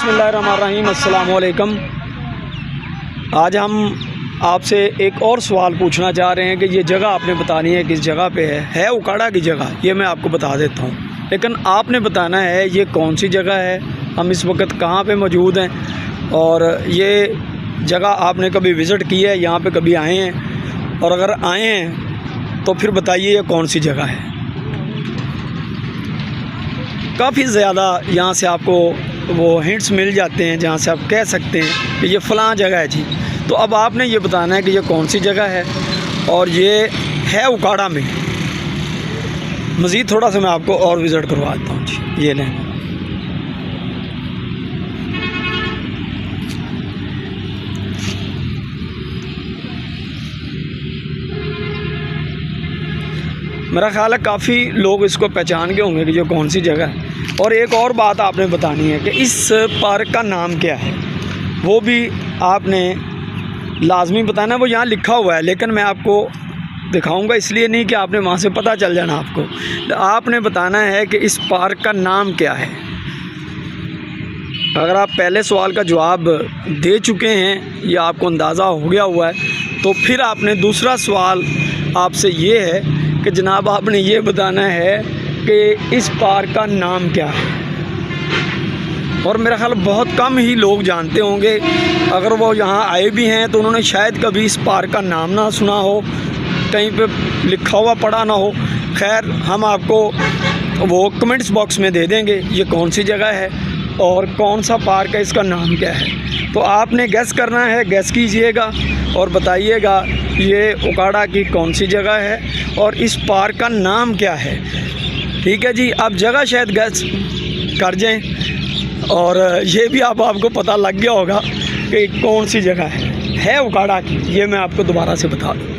बिस्मिल्लाहिर्रहमानिर्रहीम, अस्सलाम वालेकुम। आज हम आपसे एक और सवाल पूछना चाह रहे हैं कि ये जगह आपने बतानी है किस जगह पे है उकाड़ा की जगह। ये मैं आपको बता देता हूँ, लेकिन आपने बताना है ये कौन सी जगह है, हम इस वक्त कहाँ पे मौजूद हैं और ये जगह आपने कभी विज़िट की है, यहाँ पे कभी आए हैं, और अगर आए हैं तो फिर बताइए ये कौन सी जगह है। काफ़ी ज़्यादा यहाँ से आपको वो हिंट्स मिल जाते हैं जहाँ से आप कह सकते हैं कि ये फ़लाँ जगह है जी। तो अब आपने ये बताना है कि ये कौन सी जगह है और ये है उकाड़ा में। मज़ीद थोड़ा सा मैं आपको और विज़िट करवाता हूँ जी। ये लें, मेरा ख़्याल है काफ़ी लोग इसको पहचान गए होंगे कि ये कौन सी जगह है। और एक और बात आपने बतानी है कि इस पार्क का नाम क्या है, वो भी आपने लाजमी बताना है। वो यहाँ लिखा हुआ है, लेकिन मैं आपको दिखाऊंगा इसलिए नहीं कि आपने वहाँ से पता चल जाना आपको। तो आपने बताना है कि इस पार्क का नाम क्या है। अगर आप पहले सवाल का जवाब दे चुके हैं या आपको अंदाज़ा हो गया हुआ है, तो फिर आपने दूसरा सवाल आपसे ये है कि जनाब आपने ये बताना है कि इस पार्क का नाम क्या है। और मेरा ख्याल बहुत कम ही लोग जानते होंगे, अगर वो यहाँ आए भी हैं तो उन्होंने शायद कभी इस पार्क का नाम ना सुना हो, कहीं पे लिखा हुआ पढ़ा ना हो। खैर, हम आपको वो कमेंट्स बॉक्स में दे देंगे ये कौन सी जगह है और कौन सा पार्क है, इसका नाम क्या है। तो आपने गैस करना है, गैस कीजिएगा और बताइएगा ये उकाड़ा की कौन सी जगह है और इस पार्क का नाम क्या है। ठीक है जी, आप जगह शायद गैस कर जाएं और ये भी आपको पता लग गया होगा कि कौन सी जगह है उकाड़ा की। ये मैं आपको दोबारा से बता दूँ।